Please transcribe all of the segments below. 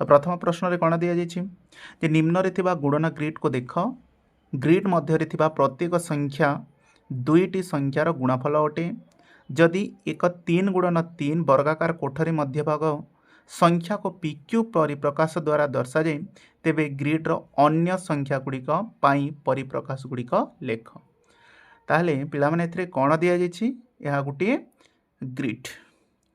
तो प्रथम प्रश्न रे कौन दि जाइए निम्न रे गुणन ग्रिड को देख ग्रिड मध्य प्रत्येक संख्या दुईटी संख्यार गुणफल अटे जदि एक 3 गुणन 3 वर्गाकार कोठरी मध्यभाग संख्या को PQ परिप्रकाश द्वारा दर्शा जाए तेबे ग्रिड्र अन्य संख्या गुड़िक परिप्रकाश गुड़िक लेख ताहले पिला माने एथिरे कौन दि जाइए गोटे ग्रिड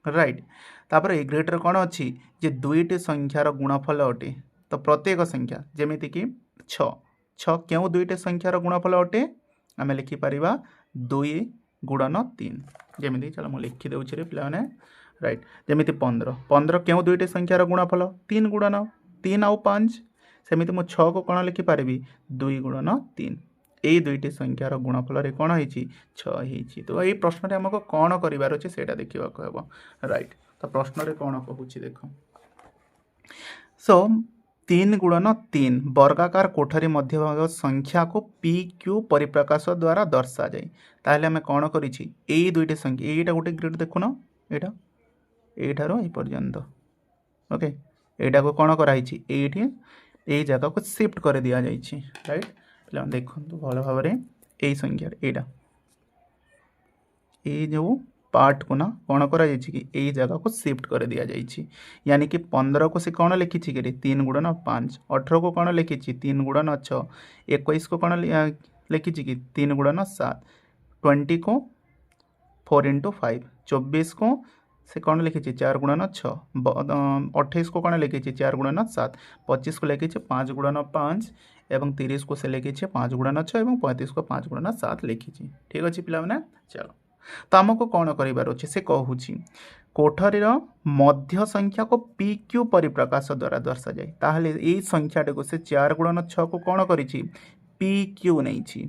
राइट तापर ए ग्रिड्र कौन अच्छी जे दुईटी संख्यार गुणफल अटे तो प्रत्येक संख्या जेमिति कि 6 क्यों दुईटी संख्यार गुणफल अटे आम लिखिपर 2 गुणन 3 जमी चलो मुझे लिखिदे रे पे राइट जमी 15 क्यों दुईटी संख्यार गुणफल 3 गुणन 3 आउ 5 सेमती मुझे 6 को कौन लिखिपारि 2 गुणन 3 यही दुईटी संख्यार गुणफल कौन हो 6 तो ये प्रश्न आमको कौन करार अच्छे से देखा हम राइट तो प्रश्न कौन कहूँ देख सो 3 गुणन 3 वर्गाकार कोठरी मध्यभाग संख्या को PQ परिप्रकाश द्वारा दर्शा जाए ताहले आम कौन करी दुईटी संख्या यहीटा गोटे ग्रिड देखुन यहाँ यहीठार पर्यंत ओके यहीटा को कौन कराई ये जगह को शिफ्ट कर दि जाइए राइट पे देखो भल भाव यही संख्या यहाँ ये जो पार्ट को ना कौन करा कि यही जगह को शिफ्ट कर दि जाइए यानी कि 15 को से कौन लिखी कि 3 गुणन 5 18 को कौन लिखी 3 गुणन 6 21 को कौन लिखी कि 3 गुणन 7 20 को 4 इंटू 5 24 को से कौन लिखी 4 गुणन 6 28 को कौन लिखी 4 गुणन 7 25 को लिखी 5 गुणन 5 एवं 30 को से लिखी 5 गुणन 6 और 35 को 5 गुणन 7 लिखी ठीक अच्छे पे चलो तो आमको कौन करार अच्छे से कहूँ कोठरी मध्य संख्या को PQ परिप्रकाश द्वारा दर्शा जाए ताहले यही संख्याटा को से 4 गुणन 6 को कौन कर PQ नहीं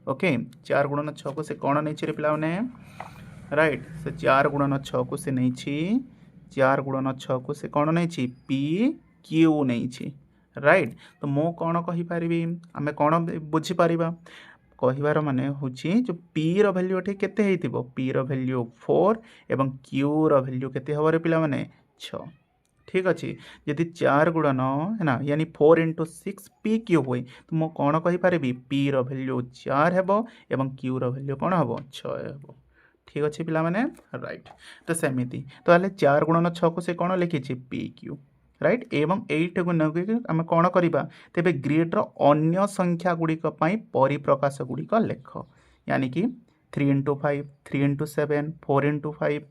ओके 4 गुणन 6 को से कौन नहीं रे पे राइट से 4 गुणन 6 को से नहीं 4 गुणन 6 को से कौन नहीं PQ नहीं राइट तो मो कौन कहीपरि आम कौन बुझीपर कहिबार माने होची जो P रो वैल्यू एठी केते हेतिबो P रो वैल्यू 4 एवं Q रो वैल्यू केते हबारे पिला माने 6 ठीक अच्छे यदि 4 गुणन है ना यानी 4 इंटू 6 PQ हुए तो मो कौन कहीपरि P रो वैल्यू 4 हेबो एवं Q रो वैल्यू कौन हेबो 6 हेबो ठीक अच्छे पिला माने राइट तो सेमिति तो हेले 4 गुणन 6 को से कौन लिखी PQ राइट एवं एट को आम कौन करवा तेरे ग्रिड्र अन्य संख्या गुड़िक परिप्रकाश गुड़िक लेख यानी कि 3 into 5 3 into 7 4 into 5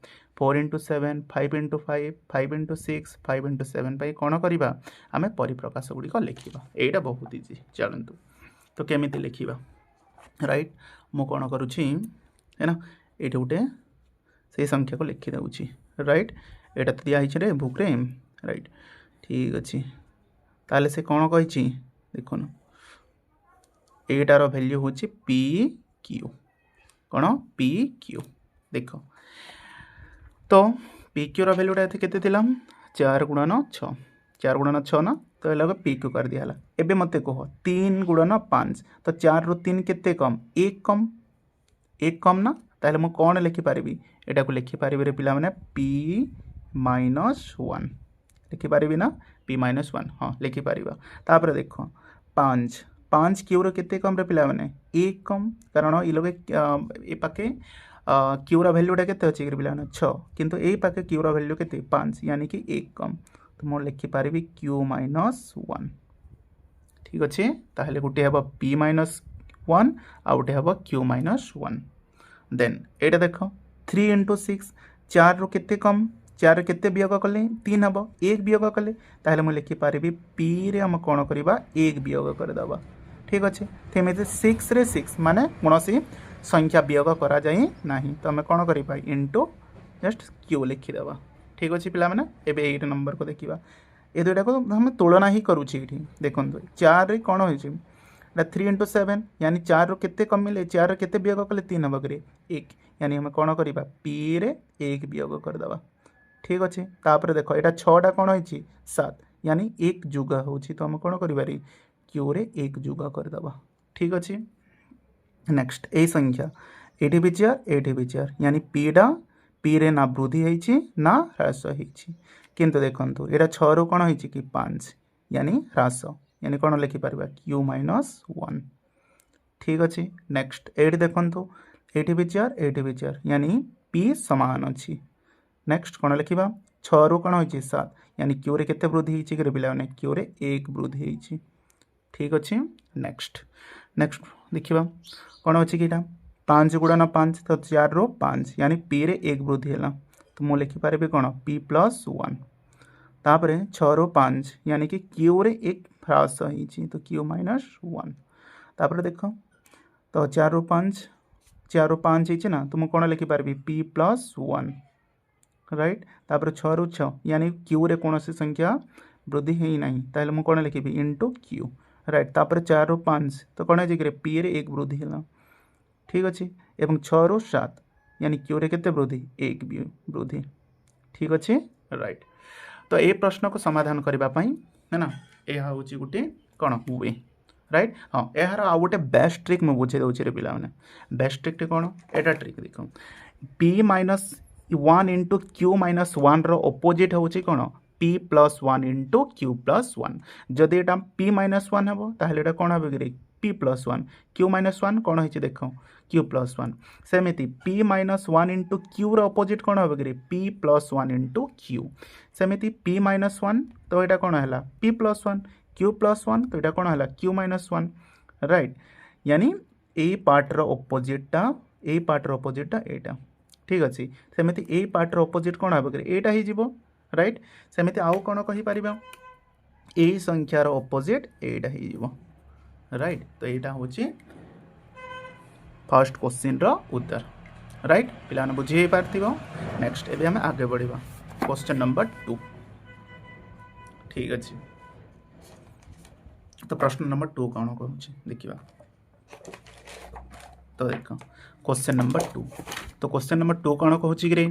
4 into 7 5 into 5 5 into 6 5 into 7 कौन करवा आम परिप्रकाश गुड़िक लिखा यहाँ बहुत इजी चलतु तो केमी लिखा राइट मु कौन करुँची है ना ये गोटे से संख्या को लिखी दूँ राइट यहाँ तो दिखाई रे बुक रे राइट ठीक अच्छे ताले से कौन कही देखुन एटार वैल्यू हूँ PQ कौन PQ देख तो PQ रो वैल्यूटा केते थिला 4 गुणन 6 4 गुणन 6 ना तो ये लगे PQ कर दिया एबे मते कह 3 गुणन 5 तो 4 रु 3 केते कम 1 कम ना ताले मु कौन लिखिपारि एटा को लिखिपारि रे पिला माने P -1 लिखिपारि ना P -1 हाँ लिखिपर तापर देख 5 क्यूर केते कम रे पिला माने 1 कम कारण ये लोग ए पाके क्यूर वैल्यूटा केते अच्छे पिला 6 किंतु ए पाके क्यूर वैल्यू केते 5 यानी कि 1 कम तो मोर लिखिपारि Q -1 ठीक अच्छे ताहले गोटे हे P -1 आ गोटे हे Q -1 देन एटा देख 3 इंटू 6 4 रु केते कम 4 केते वियोग कले 3 हम 1 वियोग कले ताहले मुझे लिखिपारि P रे हम कौन करवा 1 वियोग करदे ठीक अच्छे सेमती 6 रे 6 माने कौन संख्या वियोग करा जाए ना तो आम कौन करवा इंटू जस्ट Q लिखिदेवा ठीक अच्छे पे एबे 8 नंबर को देखा ये दुईटा को हम तुलना ही करुँचे देखो 4 रे कौन हो 3 इंटू 7 यानी 4 रु केते कमिले 4 रे केते वियोग कले 3 हम 1 यानी हम कौन करवा P रे 1 वियोग करदे ठीक अच्छे तापर देख यहाँ 6टा कौन हो 7 यानी 1 जुगा हो तो आम कौन कर Q रे 1 जुगा करदे ठीक अच्छे नेक्स्ट यही संख्या ये भी 4 यानी P रे ना वृद्धि होती ना ह्रास होती किंतु देखो यहाँ 6 रु कौन हो कि 5 यानी ह्रास यानी कौन लिखिपर क्यू माइनस 1। ठीक अच्छे नेक्स्ट ये देखो ये भी 4 ये भी 4 यानी पी समान अच्छी। नेक्स्ट कौन लिखा 6 रु कौन हो 7 यानी क्यू रे केते वृद्धि होती कि पे क्यू रे 1 वृद्धि होती। ठीक अच्छे नेक्स्ट नेक्स्ट देखा कौन अच्छी कि 5 गुणन 5 तो 4 रु 5 यानी पी रे 1 वृद्धि है तो मुझे लिखिपारि कौन पी प्लस 1 तापर 6 रु 5 यानी कि क्यू रे 1 ह्रास होती तो क्यू माइनस 1 तापर देख तो 4 रु 5 है ना तो मुझे कौन लिखिपारि पी प्लस 1 राइट तापर 6 रु 6 यानी क्यू रे कौन संख्या वृद्धि है ना ताहले मुझे कौन लिखी इंटू क्यू राइट तापर 4 रु 5 तो कौन है पी रे 1 वृद्धि है। ठीक अच्छे एवं 6 रु 7 यानी क्यू रे केते वृद्धि 1 वृद्धि। ठीक अच्छे राइट तो ये प्रश्न को समाधान करने है ना यह हूँ गोटे कौन हुए राइट हाँ यार आउ गोटे बेस्ट ट्रिक मुझे बुझे दूसरे पे बेस्ट ट्रिक कौन एटा ट्रिक देख P minus 1 into Q minus 1 रोपोजिट हूँ कौन P plus 1 into Q plus 1 जदि यहाँ पी माइनस 1 हे ताहले कौन हे कि पी प्लस 1 क्यू माइनस 1 कौन हो देख क्यू प्लस 1 सेमती पी माइनस 1 इंटू क्यू रोपोजिट कौन हे कि पी प्लस 1 इंटू क्यू सेमती पी माइनस 1 तो यहाँ कौन है पी प्लस 1 क्यू प्लस 1 तो यहाँ कौन है क्यू माइनस 1 राइट यानी यही पार्टर ओपोजिटा यही पार्टर ओपोजिटा यहाँ। ठीक अच्छे सेमती यही पार्टर ओपोजिट कौन हे कि यहाँ हो राइट सेमती आउ कौन कहीपर यही संख्यार ओपोजिट यहाँ हो राइट तो यहाँ हूँ फर्स्ट क्वेश्चन उत्तर राइट पिला बुझे पार्थिव। नेक्स्ट एबे हमें आगे बढ़िबा क्वेश्चन नंबर 2। ठीक अच्छे तो प्रश्न नंबर 2 कौन कहूँ देखा तो देख क्वेश्चन नंबर 2 तो क्वेश्चन नंबर 2 कौन कहूँ कि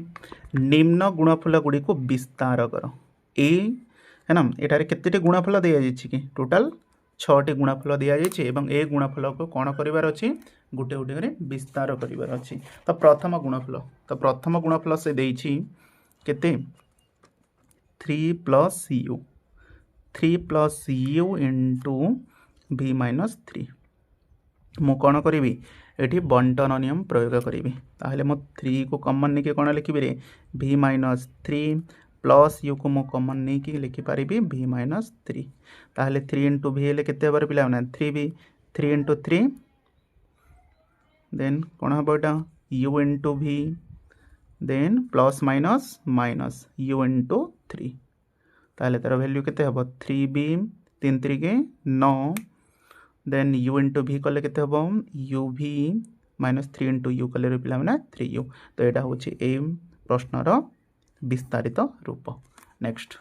निम्न गुणफल गुड़ी को विस्तार कर ए है ना एटारे केते गुणफल दि जाइए कि टोटाल 6टी गुणफल दि जाइए एवं ए गुणफल को कौन करार अच्छी गोटे गोटे विस्तार करार अच्छी। तो प्रथम गुणफल से देछि केते 3 plus you into v minus 3 मु कौन करी ये बंटन नियम प्रयोग करी ताहले मो 3 को कॉमन नहीं कौन लिखी रे v माइनस 3 प्लस यू को मु कॉमन नहीं लिखिपारि v माइनस 3 ताहले 3 इंटू v हेले केते हबार पिला 3 इंटू 3 देन कौन हम यहाँ u into v then plus minus minus u into 3 ताहले तार वैल्यू केते हबो 3b 3 3 के 9 देन u इंटू v कले केते हबो uv माइनस 3 इंटू u कले पिला 3u तो यहाँ हूँ ए प्रश्नर विस्तारित रूप। नेक्स्ट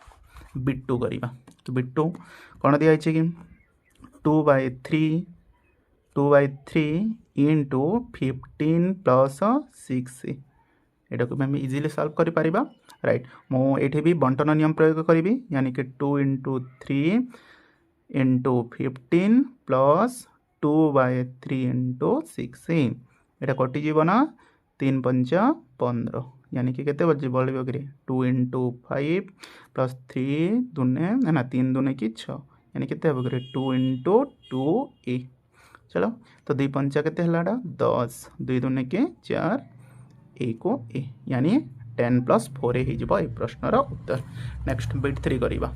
बिट्टू करवा तो बिट्टू कौन दिखाई कि 2/3 इंटू 15 प्लस 6 यहाँ को आम इजिली सॉल्व कर राइट मुझे भी बंटन नियम प्रयोग करी यानी कि 2 इंटू 3 इंटू 15 प्लस 2/3 इंटू 6 यहाँ कटिज ना 3 5 15 यानी कि केते बजे बढ़ कि 2 इंटू 5 प्लस 3 दुने ना 3 दुने कि 6 यानी केते हम कि 2 इंटू 2a चलो तो 2 पंचा केते हलाडा 10 2 दुने के 4 a को a यानी 10 प्लस 4a हो प्रश्नर उत्तर। नेक्स्ट बिट 3 करवा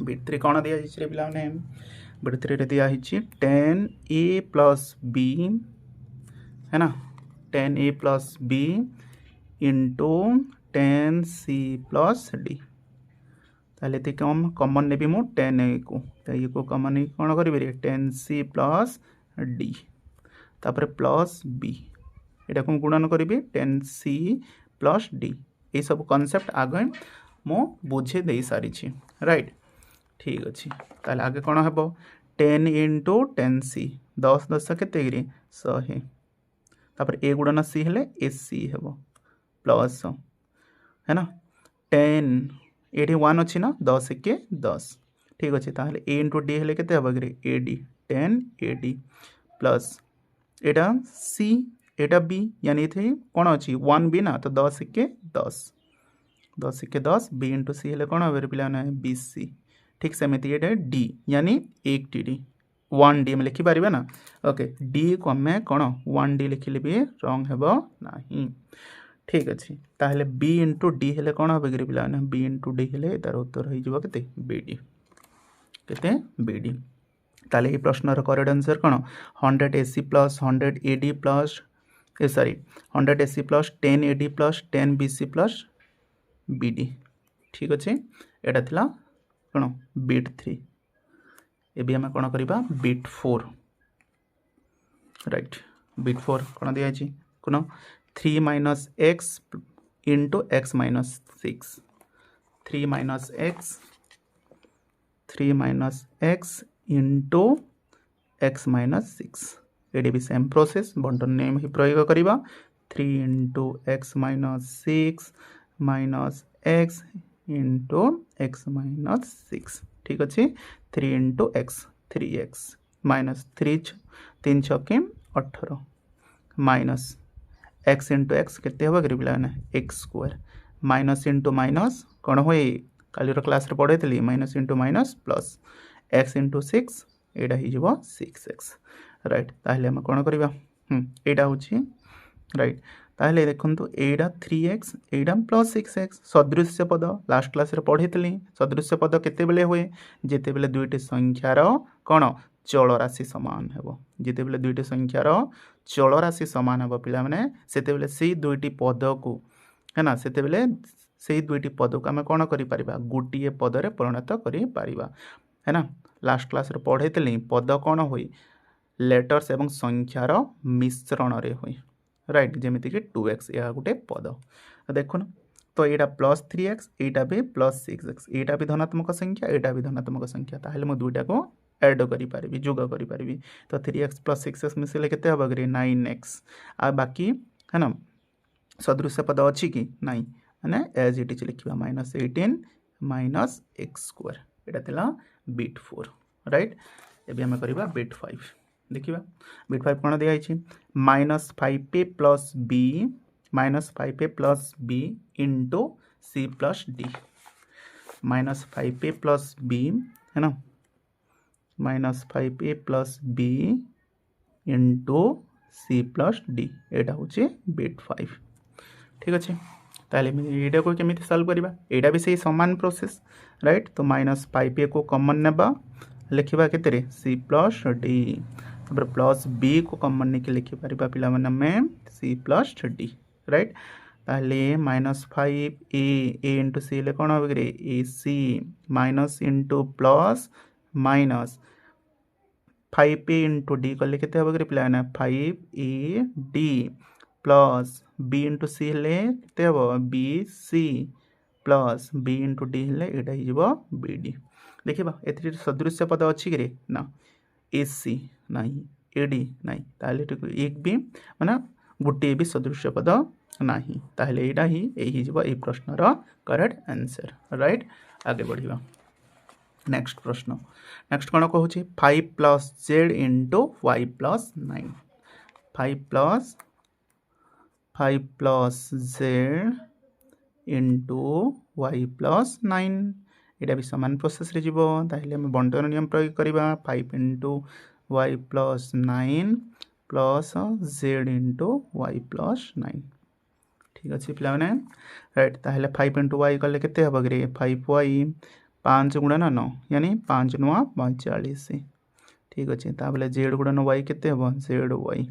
बिट 3 कौन दिया पे बिट 3 दिखाई 10a प्लस b है ना 10a plus b into 10c plus D ताले कम कमन ने मु 10a को तो ये को कमन नहीं कौन करी 10c प्लस डी तापर प्लस b यहाँ को गुणन करी 10c प्लस डी ये सब कॉन्सेप्ट आगे मु बुझे दे सारी राइट। ठीक अच्छे ताले आगे कौन हम 10 इंटू 10c 10 10 के 100 तापर ए गुणन सी हेले एसी हे प्लस है ना 10 ये 1 अच्छी ना 10 के 10 ठीक अच्छे ताहले ए इंटू डी हेले केते हबो कि A D 10 A D plus iota C Etah B यानी थे कौन अच्छी 1 बी ना तो 10 के 10 10 के 10 बी इंटू सी हेल्ले कौन हे पिला बी सी ठीक सेमती ये डी यानी 1 डी 1 डी आम लिखिपर ना ओके डी को आम कौन 1 डी लिखिले भी रंग हेब ना ठीक अच्छे ताहले बी इंटू डी हेल्ले कौन हे कि पिला बी इंटू डी हेल्ले तार उत्तर हो के बी डी के बी डी ताले ये प्रश्नर करेक्ट आंसर कौन 100 AC plus 100 AD plus sorry 100 AC plus 10 AD plus 10 BC plus BD ठीक अच्छे यहाँ थिला कौन बिट 3 एबी आम कौन करवा बिट 4 राइट बिट 4 कौन दिखाई कौन 3 minus x into x minus 6 3 minus x into x minus 6 ये भी सेम प्रोसेस बंटन नेम ही प्रयोग करवा 3 into x minus 6 minus x into x minus 6 ठीक अच्छे 3 इंटू एक्स 3x माइनस 3 छके 18 माइनस एक्स इंटू एक्स केते होगा कि पिलाने x square minus into minus कौन हुए काली क्लास रे पढ़े थी minus into minus plus x into 6 यहाँ हो 6x राइट ताहले हम कौन करवा यहाँ हूँ राइट ताहले देखो एटा 3x एटा प्लस 6x सदृश्य पद लास्ट क्लास रे पढ़ी थी सदृश्य पद केते बेले हुए जिते बेले दुईटी संख्यार कौन चल राशि सामान हेबो जिते बेले दुईटी संख्यार चल राशि सामान हेबो पिला माने सेते बेले से दुईटी पद को है ना सेते बेले से दुईटी पद को आम कौन करि परिबा गोटे पदरे परिणत करि परिबा है ना लास्ट क्लास रे पढ़े थी पद कौन हुई लेटर्स एवं संख्यार मिश्रण रे हुई राइट जमीती कि 2x यह गोटे पद देखुन तो यहाँ प्लस 3x यहाँ भी प्लस 6x यहाँ भी धनात्मक संख्या यहाँ भी धनात्मक संख्या ताहले मु दुईटा को एड करी जोग करी तो 3x प्लस 6x मिसले केते हम कि 9x आ बाकी है ना सदृश्य पद अच्छी कि नाई मैंने एज इट इज लिखा -18 माइनस एक्स स्क्वायर यहाँ थिला बिट 4 राइट एबे हम करबा बिट 5 देखिए बिट 5 कौन दिखाई -5a plus b into C plus D -5a plus b है ना -5a plus b into C plus D यहाँ हूँ बिट 5 ठीक अच्छे ताले यहाँ को केमी सल्व करवा यहाँ भी सही सामान प्रोसेस राइट तो -5a को कॉमन नेबा लिखा के सी प्लस डी तापर प्लस बी को कॉमन नहीं लिखिपर पिला में सी प्लस डी राइट ताहले -5a इंटू सी हेल्ले कौन हम कि A C minus into plus minus 5a into D कले के हम कि पिला 5a D plus B into C हेल्ले के हम B C plus B into D हेल्ले यहाँ हो बी डी देखा ए सदृश्य पद अच्छी कि ना ए सी नहीं एडी नहीं ताहले एक भी माने गोटे भी सदृश्य पद नहीं ताहले एटा ही यही जीव ए प्रश्नर करेक्ट आंसर राइट आगे बढ़िया नेक्स्ट प्रश्न नेक्स्ट कौन कहूँ 5 plus Z into Y plus 9 5 plus Z into Y plus 9 यहाँ भी सामान प्रोसेस रे जीवो ताहले हम बंटन नियम प्रयोग करवा 5 into Y plus 9 plus Z into Y plus 9 ठीक अच्छे पिला मैंने राइट ताहले 5 इंटू वाई कले केते हम कि 5y 5 गुणन 9 यानी 5 नुआ 45 ठीक अच्छे ताबले जेड गुणन वाई केते हम जेड वाई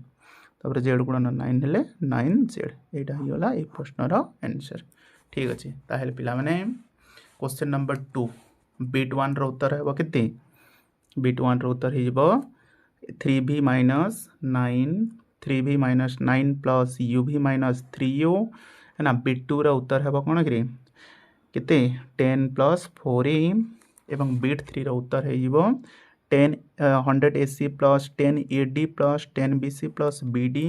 तापर जेड गुणन 9 हेले 9 जेड यहाँ ही गला ये प्रश्नर आंसर ठीक अच्छे ताहले पिला मैंने क्वेश्चन नंबर 2 बिट 1 रो उत्तर है केते बिट 1 रो उत्तर हो 3v minus 9 plus uv minus 3u है ना बिट 2 रो उत्तर है कौन कि केते 10 प्लस 4a एवं बिट 3 रो उत्तर हो 100 AC plus 10 AD plus 10 BC plus BD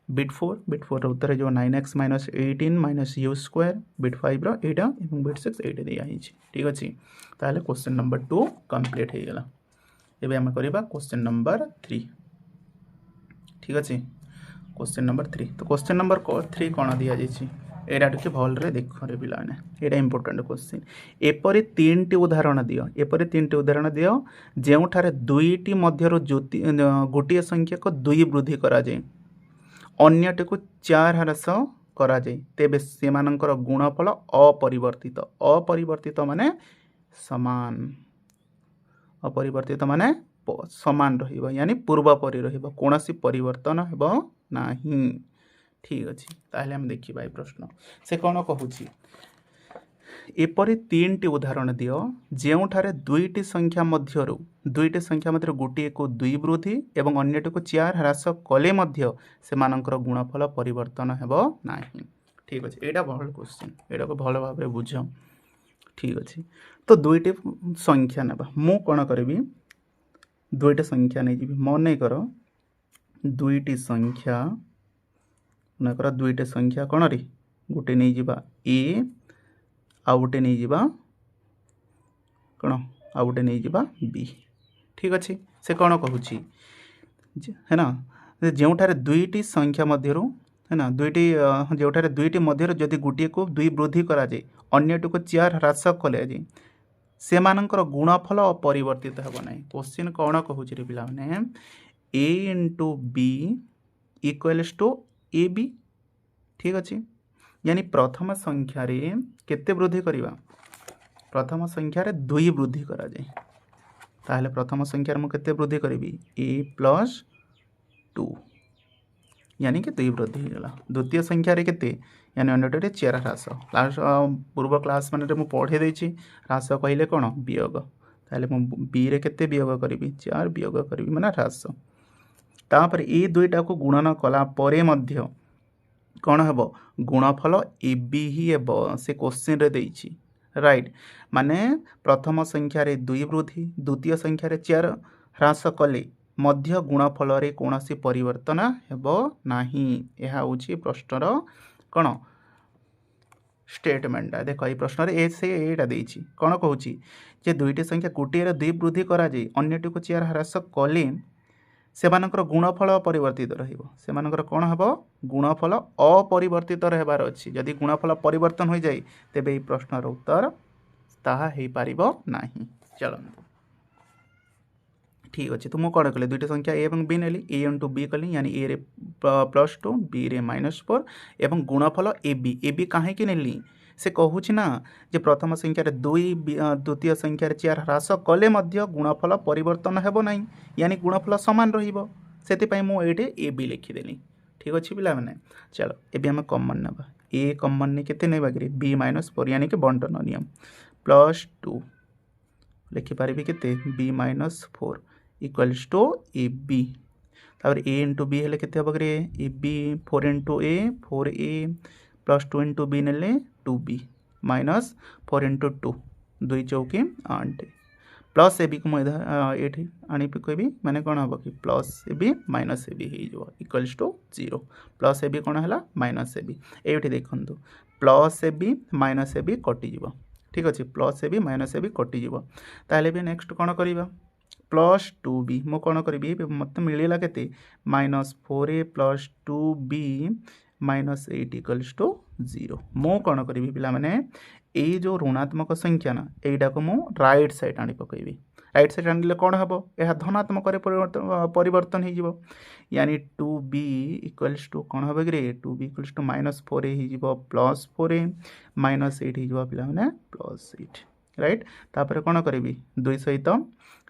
bit 4 रो उत्तर जो 9x minus 18 minus u square bit 5 रो एटा एवं बिट 6 एटा दिया है ठीक अच्छे ताहले क्वेश्चन नंबर 2 कंप्लीट हो गला एबे हम करबा क्वेश्चन नंबर 3 ठीक अच्छे क्वेश्चन नंबर 3 तो क्वेश्चन नंबर 3 कौन दिया जाइए एटा टिके भलरे देख रे पिलाने एटा इंपोर्टेंट क्वेश्चन एपरि तीन उदाहरण दियो एपरि तीन उदाहरण दियो जेउठारे दुईटी मध्यरु गोटे संख्या को दुई वृद्धि करा जाए अन्यटी को चार ह्रास करा जाए तेबे सेमानंकर गुणफल अपरिवर्तित अपरिवर्तित माने समान अपरिवर्तित माने समान रहिबो यानी पूर्वपरि रहिबो कोनोसी परिवर्तन हेबो नाही ठीक अच्छे ताहले हम देखिबा ए प्रश्न से कौन कहूँ एपरि तीन उदाहरण दियो जेउठारे दुईटी संख्या मध्यरु गोटे को दुई वृद्धि एवं अन्यटी को चार ह्रास कले मध्य सेमानंकर गुणफल परिवर्तन हेबो नाही ठीक अच्छे एटा भल क्वेश्चन एटा को भल भाव में बुझ ठीक अच्छे तो दुईटी संख्या नेबा मु कौन करी दुईटा संख्या नहीं जी मन कर दुईटी संख्या मनकर दुईटा संख्या कौन रे गोटे नहीं जिबा ए आउ गोटे नहीं जिबा कौन आउ गोटे नहीं जिबा बी ठीक अच्छे से कौन कहूँ है ना जोठारे दुईटी संख्या मध्यरु है ना दुईटी जोठारे दुईटी मध्यरु जदि गोटे को दुई वृद्धि करा जाए अन्यटी को चार ह्रास कले जाए सेमानंकर गुणफल अपरिवर्तित हेब ना क्वेश्चन कौन कहूँ रे पिला माने A into B equals to A B ठीक अच्छे यानी प्रथम संख्या रे केते वृद्धि करिबा प्रथम संख्या रे दुई वृद्धि करा जाए ताहले प्रथम संख्या रे मु केते वृद्धि करिबी ए प्लस 2 यानी कि दुई वृद्धि गला द्वितीय संख्या रे केते यानी अन्यटे चार ह्रास लास्ट पूर्व क्लास माने मु पढ़े देछि ह्रास कहले कोन वियोग ताहले मु बी रे केते वियोग करिबी चार वियोग करिबी माने ह्रास तापर ए दुईटा को गुणन कला परे मध्य कौन हेब गुणफल ए बी ही हेब से क्वेश्चन रे देछि राइट माने प्रथम संख्या रे दुई वृद्धि द्वितीय संख्या रे चार ह्रास कले मध्य गुणफल रे कोनोसी परिवर्तन हेब नाही एहा होछि प्रश्नर कौन स्टेटमेंट देख ये प्रश्न रे से एटा देछि कौन कहूँ जे दुईटी संख्या गोटे रे दुई वृद्धि करा जाए अन्यटी को चार ह्रास कले सेमानकर गुणफल अपरिवर्तित रहिबो सेमानकर कौन हेबो गुणफल अपरिवर्तित रहबार अछि जदि गुणफल परिवर्तन हो जाए तेबे ए प्रश्नर उत्तर ताहा हे पारिबो नाही चलो ठीक अच्छे तो मुझे कौन कली दुईटा संख्या ए और बी नेली ए इंटू बी कली यानी ए रे +2 बी रे -4 एवं गुणफल ए बी कहीं नेली से कहूँ ना जे प्रथम संख्यार दुई द्वितीय संख्यार चार ह्रास कले मध्य गुणफल परिवर्तन हेब ना यानी गुणफल सामान रही मुझे ए बी लिखिदेली ठीक अच्छे पिला मैंने चलो ये आम कमन ना ए कमन नहीं केते नहीं बाकी बी -4 यानी कि बंटन नियम +2 लिखिपारि केते B -4 equals to A B तापर ए इंटू बी हेले केते हबो रे A B 4 into A 4a +2 into B नेले 2b -4 इंटू 2 2 चौकी 8 प्लस ए बी को ये आनी कहबी माने कौन हम कि plus A B minus A B हो equals to 0 plus A B कौन है माइनस ए बी ये देखु plus A B minus A B कटिज ठीक अच्छे plus A B minus A B कटिज ताहले भी नेक्स्ट कौन करवा +2b मु कौन करी मत मिलला के -4a + 2b -8 इक्वल्स टू 0 मु कौन करी पिला माने ये जो ऋणात्मक संख्या ना यहीटा को मु राइट साइड आनी पकईबी राइट साइड आनिले कौन हम यह धनात्मक परिवर्तन हो यानी 2b इक्वल्स टू कौन हम कि 2b इक्वल्स टू -4a हो +4a -8 हो पिला माने +8 राइट तापर कौन करी 2 सहित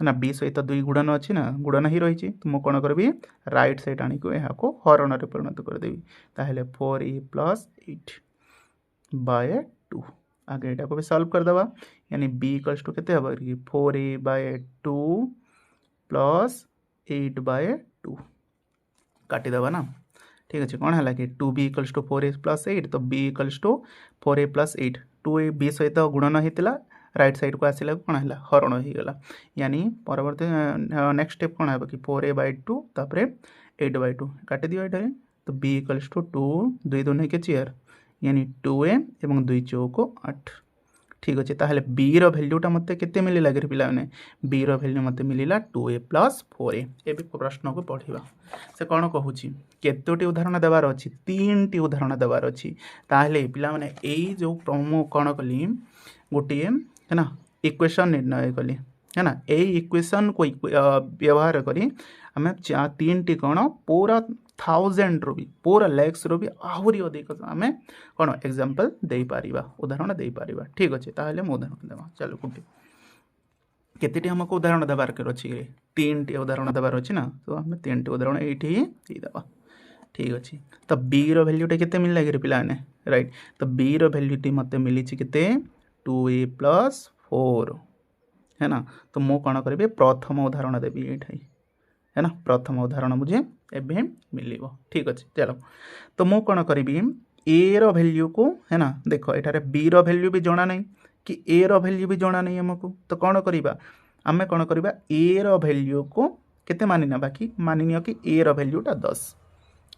ना बी सहित 2 गुणन अच्छी ना गुणन ही रही तो मुझे कौन करी राइट साइड आनी को यहाँ को हरण में परिणत करदेवी ताहले 4a + 8 बाय 2 आगे यहाँ को भी सॉल्व करदे यानी b इक्वल्स टू केते हम 4a/2 + 8/2 काटिदेवा ना ठीक अच्छे कौन है कि 2b इक्वल्स टू 4a + 8 तो b equals to 4a + 8 2a b सहित गुणन होता राइट साइड को आसला कौन है हरण हो गला यानी परवर्ती नेक्स्ट स्टेप कौन है कि 4a/2 तापर 8/2 काटी दियो ये तो b इक्वल्स टू 2 2 2 के 4 यानी 2a एवं 2 चौको 8 ठीक अच्छे ताहले बी रो भैल्यूटा मते केते मिलिला कि पिला माने बी रो भैल्यू मते मिलिला 2a + 4a एबे प्रश्न को पढ़िबा से कोन कहूची केतोटी उदाहरण देबार अछि तीनटी उदाहरण देबार अछि ताहले पिला माने एई जो प्रमो कोन कली गोटे है ना इक्वेशन निर्णय कली है ना ए इक्वेशन को व्यवहार करी आम तीन टी कौन पूरा 1000 रू भी पूरा लैक्स रू भी आहरी अधिक आम कौन एग्जांपल दे पारिबा उदाहरण दे पारिबा ठीक अच्छे ताहले हम उदाहरण देवा चलो कुटी केतेटी हमको उदाहरण देबार के अछि तीन टी उदाहरण देबार अछि ना तो हम तीन टी उदाहरण एठी दे देबा ठीक अच्छे तो बी रो वैल्यूटा केते मिलला कि पिला ने राइट तो बी रो वैल्यूटी मते मिली छि केते 2a + 4 है ना तो मु कौन करी प्रथम उदाहरण देवी ये है ना प्रथम उदाहरण मुझे एवं मिल ठीक अच्छे चलो तो मु कौन करी ए रो वैल्यू को है ना देख एठारे बी रो वैल्यू भी जना नहीं कि ए रो वैल्यू भी जना नहीं हमको तो कौन करवा आम कौन करवा ए रो वैल्यू को केते मानि ना कि मानिनियो कि ए रो वैल्यूटा 10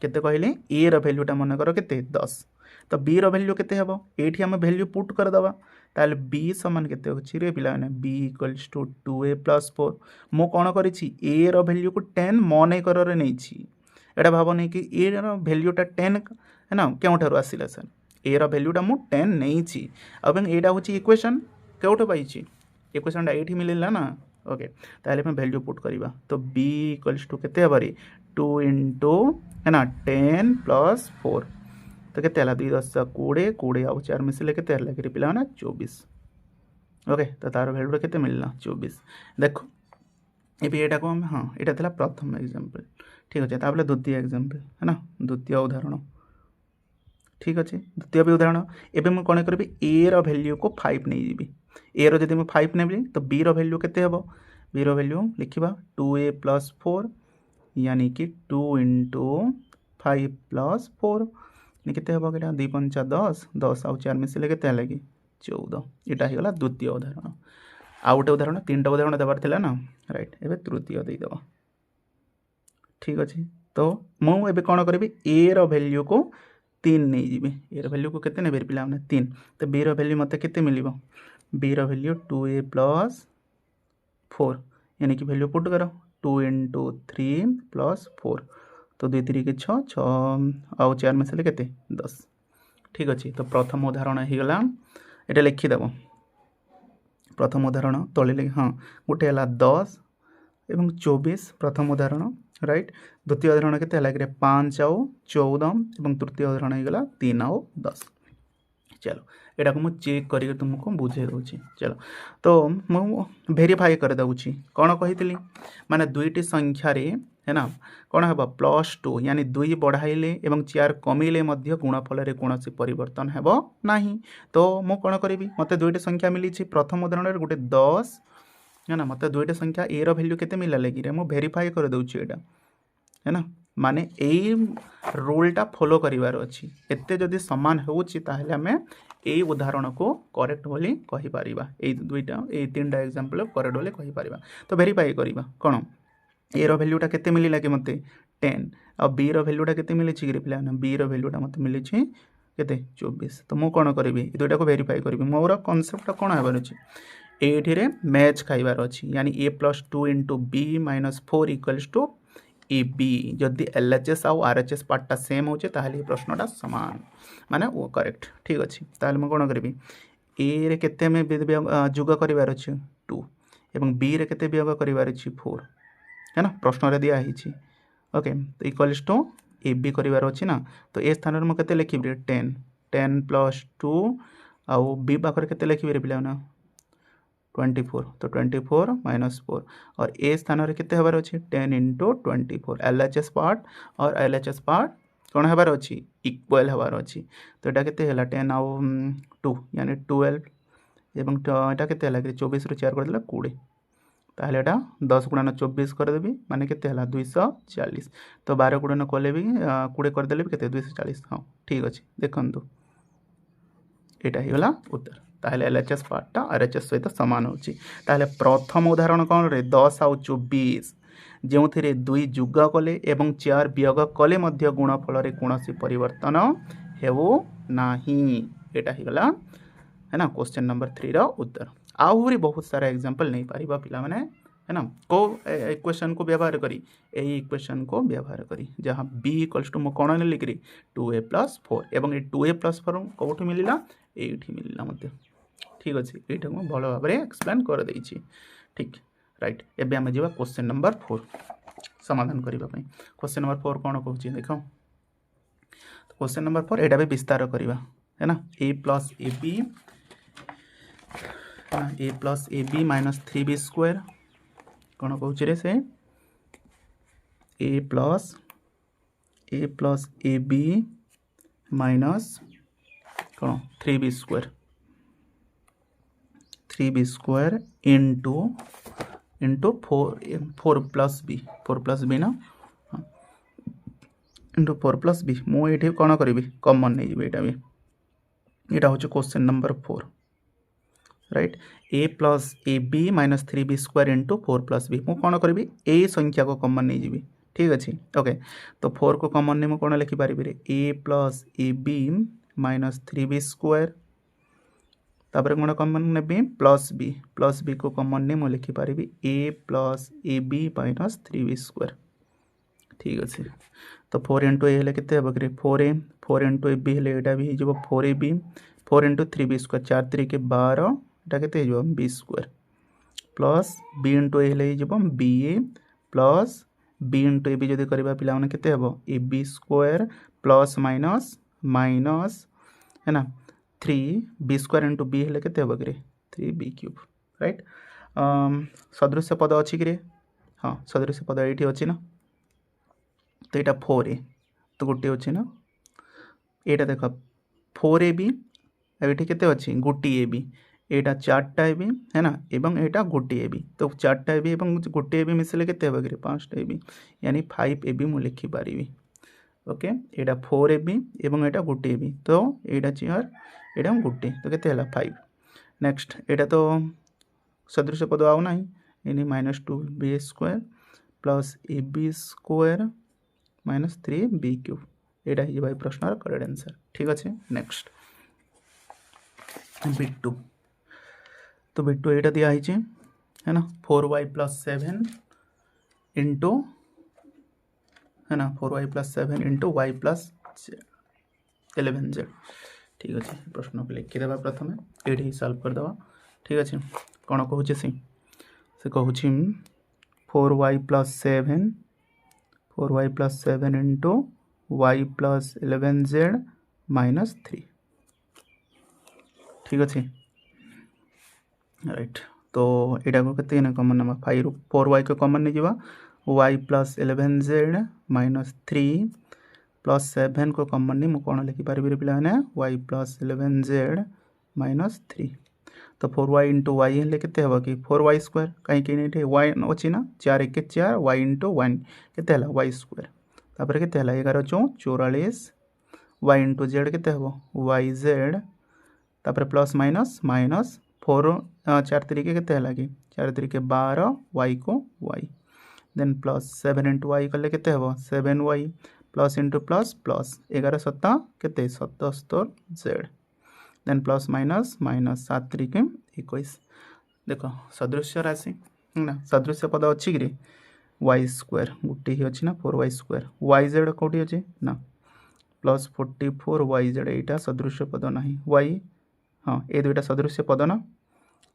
केते कहले ए रो वैल्यूटा मन कर केते 10 तो बी रो वैल्यू केते हेबो एठी हम वैल्यू पुट कर दबा ताले बी समान केते होछि रे पिला ने b = 2a + 4 मो कोन करिछि a रो वैल्यू को 10 मने कररे नै छी एटा भाबो नै कि a रो वैल्यूटा 10 है ना केउठारु आसिला सर a रो वैल्यूटा मु 10 नै छी अबन एटा होछि इक्वेशन केउठो पाइछि इक्वेशनटा एठी मिलिला ना ओके ताले हम वैल्यू पुट करिबा तो b = केते हबरी 2 * है ना 10 + 4 तो केते हला 2 10 20 20 आउ 4 मिसले केते हला कि पिला ना 24 ओके तो तार वैल्यू केते मिलला 24 देखो एबे एटा को हम हां एटा थला प्रथम एग्जांपल ठीक अछि ताबले द्वितीय एग्जांपल है ना द्वितीय उदाहरण ठीक अछि द्वितीय भी उदाहरण एबे म कोन करबी a रो वैल्यू को 5 नै जीबी a रो जदि म 5 नेबली तो b रो वैल्यू केते हेबो b रो वैल्यू लिखिबा 2a + 4 यानी कि 2 * 5 + 4 केते हेबो केटा 2 5 10 10 आउ 4 मिसले केते हला कि 14 एटा ही गला द्वितीय उदाहरण आउटे उदाहरण तीनटा उदाहरण देबार थिला ना राइट एबे तृतीय दे देबा ठीक अछि तो मु एबे कोन करबी a रो वैल्यू को 3 नै जीबी a रो वैल्यू को केते नेबे पिला हमने 3 तो b रो वैल्यू मते केते मिलिबो b रो वैल्यू 2a + 4 यानी कि वैल्यू पुट करो 2 * 3 + 4 तो 2 3 के 6 6 आउ 4 मिसले केते 10 ठीक अछि तो प्रथम उदाहरण ही गला एटा लिखि देबो प्रथम उदाहरण तले हाँ गोटे हला 10 एवं 24 प्रथम उदाहरण राइट द्वितीय उदाहरण केते हला कि 5 आउ 14 एवं तृतीय उदाहरण ही गला 3 आउ 10 चलो एटा को मु चेक करी तुमको बुझे दोछि चलो तो मु वेरीफाई कर दउछि कोन कहितली माने दुईटी संख्या रे है ना कोन हेबा +2 यानी 2 बढ़ाइले एवं 4 कमिले मध्य गुणफल रे कोनोसी परिवर्तन हेबो नाही तो मु कोन करबी मते दुईटी संख्या मिली छि प्रथम उदाहरण रे गोटे 10 है ना मते दुईटी संख्या a रो वैल्यू केते मिला लेगी रे मु वेरीफाई कर दउछि एटा है ना माने एई रूलटा फॉलो करिवार अछि एते जदि समान होउछि ताहले हमें एई उदाहरण को करेक्ट बोली कहि परिबा एई दुईटा एई तीनटा एग्जांपल करेक्ट बोली कहि परिबा तो वेरीफाई करिबा कोन a रो वैल्यूटा केते मिली लागे मते 10 आ b रो वैल्यूटा केते मिली छि रे पिला ना b रो वैल्यूटा मते मिली छि केते 24 तो मु कोन करबी ए दुईटा को वेरीफाई करबी मोर कांसेप्ट कोन हेबार अछि एठी रे मैच खाइबार अछि यानी a + 2 * b - 4 = ए बी जदि एलएचएस आउ आरएचएस पार्टा सेम होचे ताहले प्रश्नटा समान माने वो करेक्ट ठीक अछि ताहले म कोन करबी ए रे केते में जुग करिवार अछि 2 एवं बी रे केते वियोग करिवार अछि 4 है ना प्रश्न रे दिया हिछि ओके तो इक्वल्स टू ए बी करिवार अछि ना तो ए स्थान रे म केते लिखिबी 10 10 + 2 आउ बी पाखर केते लिखिबी रे पिला ना 24 तो 24 - 4 और ए स्थान रे केते हबार अछि 10 * 24 एलएचएस पार्ट और एलएचएस पार्ट कोन हबार अछि इक्वल हबार अछि तो एटा केते हला 10 आउ 2 यानी 12 एवं एटा केते हला 24 रु 4 कर देला 20 ताहले एटा 10 * 24 कर देबी माने केते हला 240 तो 12 * 9 कोले भी 20 कर देले भी केते 240 हां ठीक अछि देखंतु एटा ही गला उत्तर ताहले एलएचएस पार्टा आरएचएस सहित समान होची ताहले प्रथम उदाहरण कोन रे 10 आउ 24 जेउथिरे 2 जुग कले एवं 4 वियोग कले मध्य गुणफल रे कोनोसी परिवर्तन हेबो नाही एटा ही गला है ना क्वेश्चन नंबर 3 रो उत्तर। आहरी बहुत सारा एग्जांपल नहीं पारिबा पिला माने है ना को इक्वेशन को व्यवहार करी यही इक्वेशन को व्यवहार करी जहाँ b इक्वल्स टू मो कौन ने लिखरी 2a + 4 एवं ये 2a + 4 कौटू मिलला एठी मिलला मते ठीक अछि एटा को भलो भाबरे एक्सप्लेन कर देछि ठीक राइट। एबे हम जेबा क्वेश्चन नंबर 4 समाधान करिबा पई। क्वेश्चन नंबर 4 कोन कहूछि देखो क्वेश्चन नंबर 4 एटा भी विस्तार करिबा है ना a + ab a + ab - 3b² कौन कहूँ रे से a + ab माइनस कौन 3b² इंटू 4 + b ना इंटू 4 + b मुझे कौन करी कमन नहीं जी यहाँ भी यहाँ हूँ question number 4 right a + ab - 3b² into 4 + b मुझे कौन करी ए संख्या को कमन नहीं जी ठीक अच्छे ओके तो 4 को कमन नहीं मुझे कौन लिखिपारि a + ab - 3b² तापर कौन कमन ने प्लस बी को कमन नहीं मुझे लिखिपारि a + ab - 3b² ठीक अच्छे तो 4 × a हेले केते हेबो कि 4a 4 × ab हेले एटा भी हो 4ab 4 × 3b² 4 3 के 12 एटा केते हो 20² प्लस b × a हेले हो ba प्लस b × ab जदि करबा पिला माने केते हेबो ab² प्लस माइनस है ना 3b² × b हेले केते हेबो कि 3b³ राइट सदृश पद अच्छी कि हाँ सदृश पद ये अच्छी ना तो यहाँ 4a तो गोटे अच्छे ना यहाँ देख 4ab ये केते अच्छी गोटे ए बी यहाँ 4टा ए बी है ना एवं यहाँ गोटे ए बी तो 4टा ए बी और गोटे ए बी मिसले केते हेबो कि 5टा ए बी यानी 5ab मु लिखिपारि ओके यहाँ 4ab एवं यहाँ गोटे ए बी तो यहाँ चेयर यहाँ गोटे तो केते हला 5 नेक्स्ट यहाँ तो सदृश पद आउ ना यानी -2b² प्लस ab² - 3b³ यहाँ ही भाई प्रश्न करेक्ट आंसर ठीक अच्छे। नेक्स्ट B2 तो B2 यहाँ दिखाई है ना 4y + 7 इंटू है ना 4y + 7 इंटू y + 11z ठीक अच्छे प्रश्न को लिखिदेवा प्रथम ये सल्व करदे ठीक अच्छे कौन कहूँ से कहूँ 4y + 7 4y + 7 into y + 11z - 3 ठीक अच्छे राइट तो यहाँ को केते कमन नवा 5 4y को कमन नहीं जावा y + 11z - 3 प्लस 7 को कमन नहीं मुझे कौन लिखिपारि पे y + 11z - 3 तो 4y × y हेल्ले केते हेबो कि 4y² कहीं y अच्छी ना 4 1 4 y × 1 केते हला y² तापर केते हला 11 4 44 y × z केते हेबो yz तापर प्लस माइनस 4 4 3 के केते हला कि 4 3 के 12 y को y देन प्लस 7 × y कले केते हेबो 7y प्लस इंटू प्लस 11 7 केते 77 z देन प्लस माइनस 7 3 के 21 देखो सदृश राशि ना सदृश पद अच्छी कि y² गोटे ही अच्छी ना 4y² yz कौटी अच्छे ना प्लस 44 yz यहाँ सदृश पद ना y हाँ ये दुईटा सदृश पद ना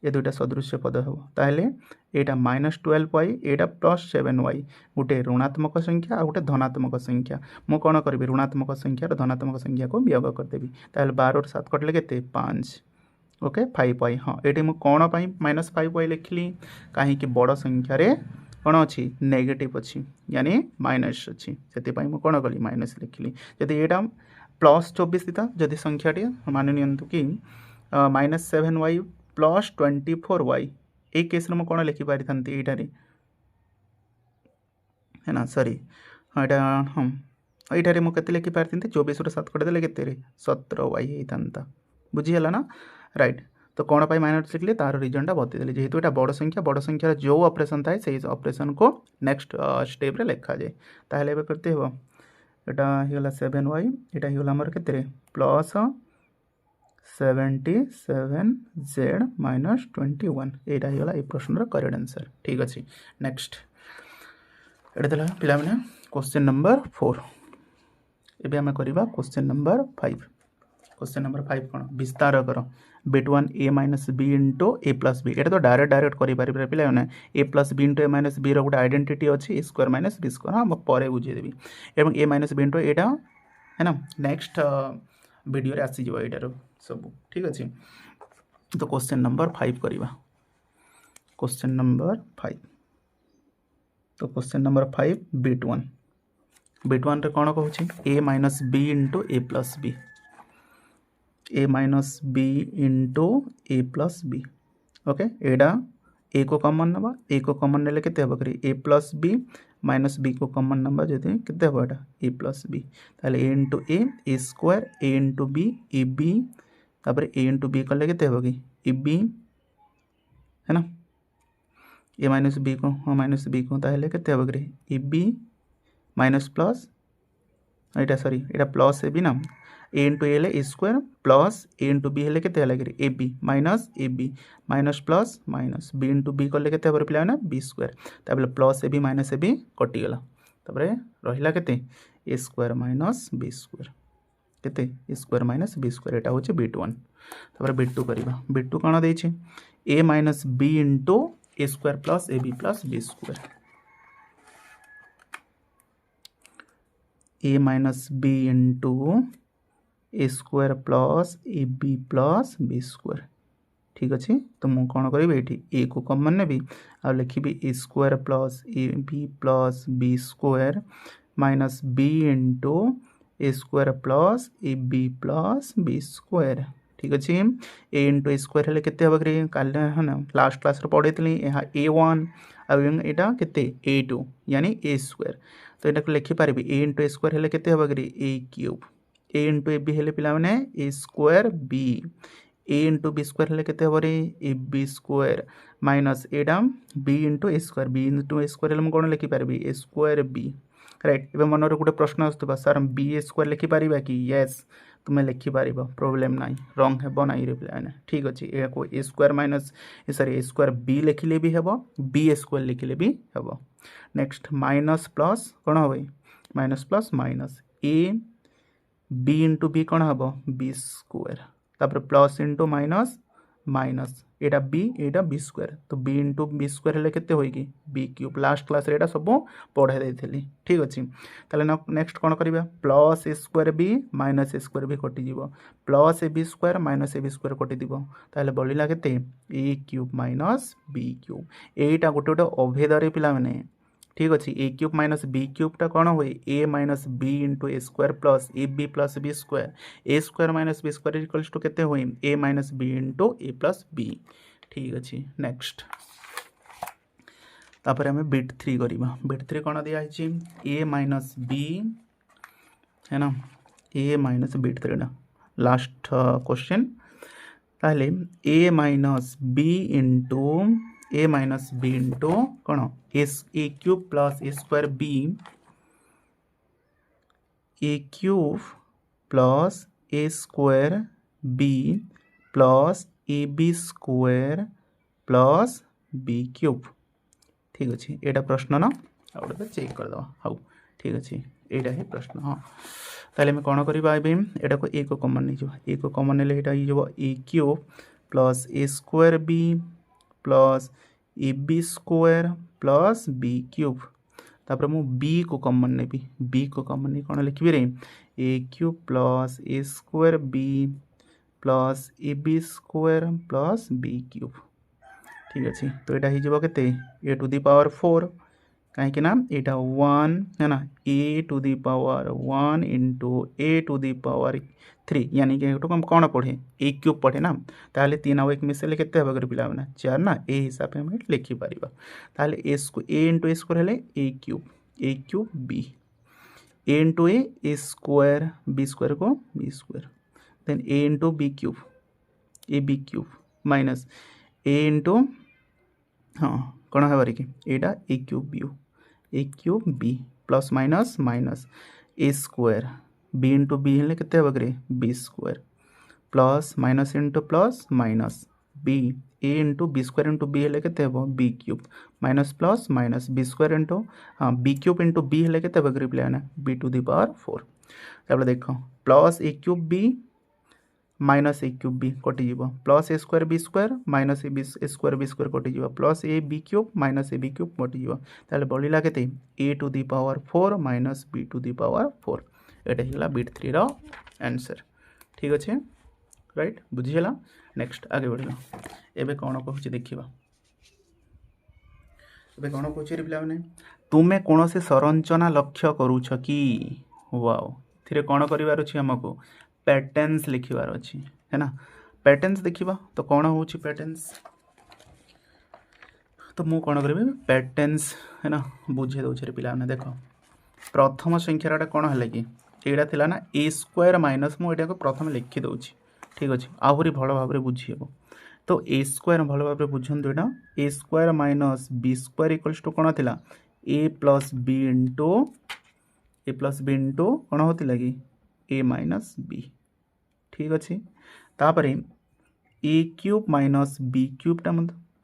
ये दुईटा सदृश पद हम ताहले यहाँ -12y यहाँ +7y गोटे ऋणात्मक संख्या और गोटे धनात्मक संख्या मु कौन करी ऋणात्मक संख्या धनात्मक संख्या को वियोग करदेवी ताहले 12 7 कटले केते 5 ओके 5y हाँ ये मुझे कौन पाई -5y लिखिली कहीं बड़ संख्यार कौन अच्छी नेगेटिव अच्छी यानी माइनस अच्छी से कौन कली माइनस लिखिली जदि यहाँ +24 था जदि संख्याटी मान नियंतु कि -7y + 24y ये केस में कौन लिखिपारि था यहाँ है ना सॉरी हाँ यहाँ हाँ यहाँ मुझे लिखिपारि 24 ରୁ 7 कटिदेले केते 17y होता बुझीगला ना राइट तो कौन पाई माइनस लिखली तार रिजनटा बतईदेली जेहेतु यहाँ बड़ संख्यार जो ऑपरेशन थाए से ऑपरेशन को नेक्स्ट स्टेप रे लिखा जाए ताहले करते हो यहाँ होगा 7y यहाँ होगा आमर के प्लस 77z माइनस 21 एटा ही गला ए प्रश्न करेक्ट आंसर ठीक अच्छे नेक्स्ट एटा देला पिला माने क्वेश्चन नंबर 4 एबे हम करबा क्वेश्चन नंबर 5 क्वेश्चन नंबर 5 कोन विस्तार कर bit 1 a minus b into a plus b एटा तो डायरेक्ट करि पारि पिला ना a plus b into a minus b रो गोटे आइडेंटिटी अछि a square minus b square हम परे बुझे देबी एवं a माइनस b इंटू एटा है ना नेक्स्ट वीडियो रे आसी जबो एटारो सब ठीक अछि तो क्वेश्चन नंबर 5 करबा क्वेश्चन नंबर 5 तो क्वेश्चन नंबर 5 बिट 1 रे कोन कहूछि a minus b into a plus b a minus b into a plus b okay एडा a को कॉमन नबा a को कॉमन नेले केते हबो करी a plus b minus b को कॉमन नंबा जदि केते हबो एटा a प्लस b ताले a into a square a into b a b तापर a इंटू b करले केते हबो की a b है ना a माइनस b को हाँ माइनस b को ताले केते हबो करी a b माइनस प्लस एटा सॉरी एटा प्लस ए बी ना A into A A square plus A into B हेले केते हला A B minus plus minus B into B कले केते हबर पिला ना बी स्क्वायर ताबले प्लस ए बी कटि गला ताबरे रहिला केते A square minus B square केते A square minus B square एटा होचे बिट 1 ताबरे बिट 2 करबा बिट 2 कोन देछि A minus B into A square plus A B plus B square a minus B into A square plus A B plus B square ठीक अच्छे तो मुझे कौन करी ए को कॉमन नेबी आ लिखी A square plus A B plus B square minus B into A square plus A B plus B square ठीक अच्छे ए इंटू ए स्क्वायर हेल्ले केते हबो करी काल है ना लास्ट क्लास रे पढ़ेतली यहाँ a1 आ एटा केते a2 यानी a स्क्वायर तो यहाँ लिखिपारि ए इंटू ए स्क्वायर हेल्ले केते हबो करी A cube A into A B हेल्ले पिला माने A square B A into B square हेल्ले केते हबो रे ए बी स्क्वायर माइनस एडा बी इंटू ए स्क्वायर हेल्ले कोन लिखि पारबी ए स्क्वायर बी राइट एबे मन रे गोटे प्रश्न आस्तबा सर हम बी ए स्क्वायर लिखि पारिबा कि यस तुम लिखि पारिबा प्रॉब्लम नाही रॉन्ग हेबो नाही रे पिला ठीक अछि ए को ए स्क्वायर माइनस सॉरी ए स्क्वायर बी लिखिले भी हेबो बी स्क्वायर लिखिले भी हेबो नेक्स्ट माइनस प्लस कौन हम minus plus minus A B into B कौन हम बी स्क्वायर तापर प्लस इंटू माइनस माइनस एटा बी स्क्वायर तो बी इंटू बी स्क्वायर हेल्ले केते होई कि बी क्यूब लास्ट क्लास रे एटा सब पढ़ाई देइथली ठीक अछि ताले नेक्स्ट कौन करिबा plus A square B minus A square भी कटि जीवो plus A B square minus A B square कटि दिबो ताले बलिला केते A cube minus B cube एटा गोटे गोटे अभेद रे पिला माने ठीक अच्छे ए क्यूब माइनस बी क्यूबटा कौन हुए A minus B into A square plus A B plus B square minus B square equals to केते हुए A minus B into A plus B ठीक अच्छे नेक्स्ट तापर हमें बिट 3 करबा बिट 3 कौन दिया ए माइनस बी है ना ए माइनस बिट 3 ना लास्ट क्वेश्चन ताहले A minus B into A minus B into कौन A cube plus A square B A cube plus A square B plus A B square plus B cube ठीक अच्छे एटा प्रश्न ना out check करदे how ठीक अच्छे एटा ही प्रश्न हाँ ताले मैं कौन करवा एटा को ए को कॉमन नहीं जो ए को कॉमन नेले एटा हो A cube plus A square B plus A B square plus B cube तापर मु बी को कॉमन नेबी बी को कॉमन नहीं कौन लिखी रे A cube plus A square B plus A B square plus B cube ठीक अच्छे तो यहाँ हो केते ए टू दी पावर 4 कहीं ना यहाँ 1 है ना A to the power 1 into A to the power 3 यानी कि हम कौन पढ़े ए क्यूब पढ़े ना ताहले 3 आउ 1 मिसेले केते हबो कर पिला माने 4 ना ए हिसाब से हम लिखि पारिबा ताहले ए इंटू ए स्क्वायर हेले A cube B A into A square B square को B square then A into B cube A B cube minus A into हाँ कौन है कि एटा A cube B plus minus minus A square B into B हेल्ले केते हबो करे B square plus minus into plus minus B A into B square into B हेले केते हेबो B cube minus plus minus B square into हाँ B cube into B हेले केते हेबो ग्री प्लेन बी टू दी पावर 4 तापर देख plus A cube B minus A cube B कटिज plus A square minus A square B square कटिज plus A B cube minus A B cube कटिज ताले बढ़ला केते A to the power 4 minus B to the power 4 एटा हिला bit 3 रो answer ठीक अच्छे राइट बुझीगला नेक्स्ट आगे बढ़ला एबे कौन कहूँ देखा एबे कौन पचारे पे तुम्हें कौन से संरचना लक्ष्य करुछ कि वाओ थी कौन करार अच्छी आमको पैटर्न्स लिखबार अच्छी है ना पैटर्न्स देखा तो कौन हो पैटर्न्स तो मु कौन करी पैटर्न्स है ना बुझे दौर पे देख प्रथम संख्याटा कौन है कि यहाँ थी ना ए स्क्वायर माइनस मुझे प्रथम लिखी दूसरी ठीक अच्छे आहरी भल भाव में बुझीहेब तो ए स्क्वायर भल भाव में बुझंतु यहाँ A square minus B square equals to कौन था ए प्लस बी इंटू कौन होता कि ए माइनस बी ठीक अच्छे तापर ए क्यूब माइनस बी क्यूबटा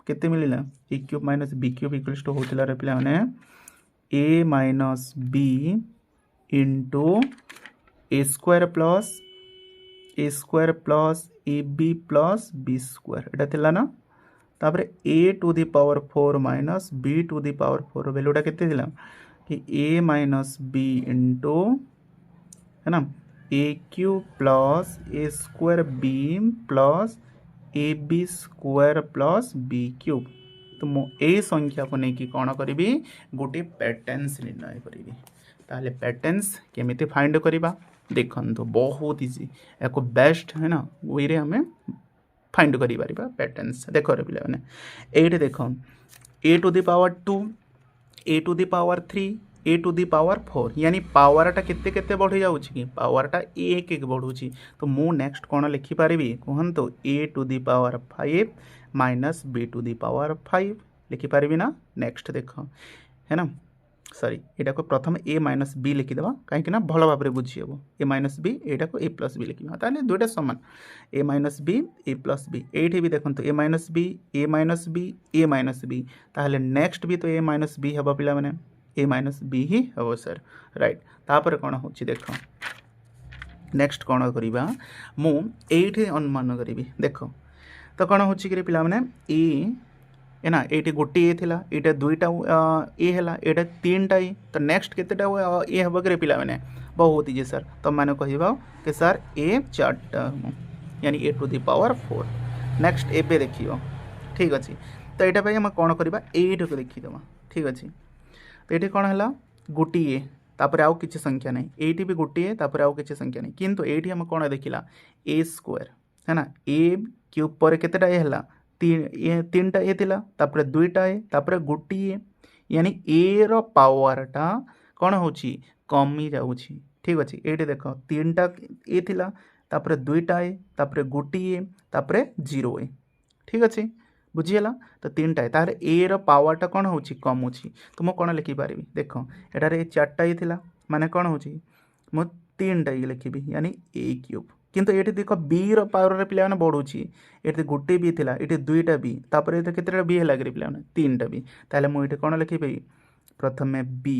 केते मिलला A cube minus B cube equals to होता रे पिला माने A minus B into A square plus A B plus B square एटा थिला ना तापर A to the power 4 minus B to the power 4 वैल्यूटा केते थिला कि ए माइनस बी इंटू है ना A cube plus A square B plus A B square plus B cube तो मुझे संख्या को लेकिन कौन करी गोटे पैटर्न्स निर्णय करी ताहले पैटर्न्स केमिति फाइंड करवा देखो बहुत इजी एक बेस्ट है ना वे रे हमें फाइंड करी पारिबा पैटर्न्स देखो रे पिला माने एट देखो A to the power 2 A to the power 3 A to the power 4 यानी पावरटा केते केते बढ़ी जाउछि कि पावरटा एक एक बढ़ुछि तो मु नेक्स्ट कोन लिखि पारिबी कहंतो A to the power 5 minus B to the power 5 लिखि पारिबी ना नेक्स्ट देखो है ना सॉरी यहाँ को प्रथम ए माइनस बी लिखिदेवा कहीं भल भाव में बुझीहेब ए माइनस बी यहाँ को ए प्लस बी लिखा ताले दुईटा सामान ए माइनस बी ए प्लस बी ये भी देखो ए माइनस बी ए माइनस बी ए माइनस बी ताहले नेक्स्ट भी तो ए माइनस बी हम पिला माने ए माइनस बी ही हम सर राइट तापर कौन हो देख नेक्स्ट कौन करवा मुझे अनुमान करी देख तो कौन हो पिला माने ए है ना ये गोटे ए थिला ये दुईटा ए है ये तीन ए तो नेक्स्ट केतेटा ए हम कि पिला मैंने बहुत इजी सर तुम मैंने कह कि सर ए 4टा यानी ए टू दी पावर 4 नेक्स्ट ए देख ठीक अच्छे तो यहाँ आम कौन करवा एट को देखीद ठीक अच्छे तो ये कौन है गोटे ए तापर आउ किसी संख्या नहीं ये भी गोटे ए तापर आउ किसी संख्या नहीं किंतु ये आम कौन देखला ए स्क्वायर है ना ए क्यूब पर केतेटा ए है तीन टा ए थिला तापर दुईटा ए तापर गोटे ए यानी ए रो पावरटा कौन होची कमी जाउची ठीक अच्छे ये देख तीन टा ए थिला तापर दुईटा ए तापर गोटे ए तापर 0 ए ठीक अच्छे बुझीगला तो तीन टा तार ए रो पावरटा कौन होची कम होची तो मु कौन लिखि पारिबी देख एटारे 4टा ए थिला माने कौन होची मु 3टा ए लिखिबी यानी ए क्यूब किंतु ये देख बी रो पावर पिला बढ़ुची ये गोटे बी थिला ये दुईटा बी तापर ये केतेटा बी है पिला 3टा बी ताले मुझे कौन लिखिबी प्रथमे बी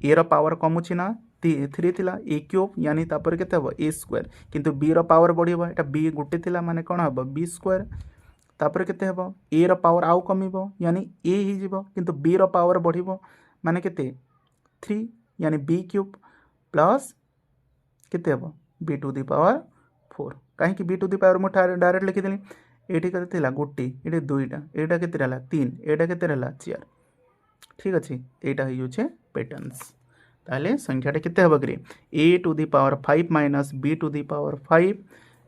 ए रो पावर कमुची ना 3 थिला ए क्यूब यानी तापर केते हबो ए स्क्वायर किंतु बी रो पावर बढ़िबो एटा बी गोटे थिला माने कौन हबो बी स्क्वायर तापर केते हबो ए रो पावर आउ कमिबो यानी ए ही जिवो किंतु बी रो पावर बढ़िबो माने केते 3 यानी बी क्यूब प्लस केते हबो बी टू दी पावर 4 कहीं बी टू दी पावर मुझे डायरेक्ट लिखिदेली ये के गोटे ये दुईटा यहाँ के 3 यहाँ के 4 ठीक अच्छे यहाँ हो पैटर्न्स ताले संख्याटा केते हबो कि A to the power 5 minus B to the power 5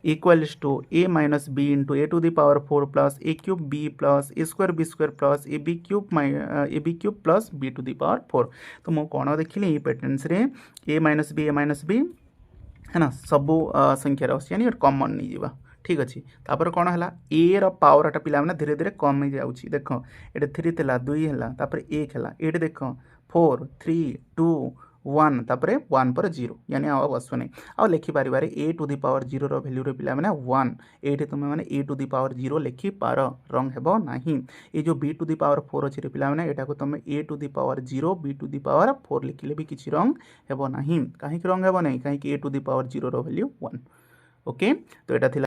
equals to A minus B into A to the power 4 plus A cube B plus A square B square plus A B cube plus B to the power 4 तो मुझे कौन देखिली patterns रे ए minus B है ना सबू संख्यार यानी कमन नहीं जावा ठीक अच्छे तापर कौन है ए रो पावरटा पिला धीरे धीरे कम जाऊँगी देख ये 3 थिला 2 है तापर 1 है ये देख 4 3 2 वन तापर वन पर जीरो यानी आउ आसुनी आउ लिखिपारे A to the power zero value पिला मैंने वन ये तुम मैंने A to the power zero लिखिपार रंग हेब ना ये जो B to the power four अच्छे पिला मैंने यहाँ को तुम A to the power zero B to the power four लिखिले भी किसी रंग हेब ना कहीं रंग हेब ना कहीं A to the power zero value one okay तो यहाँ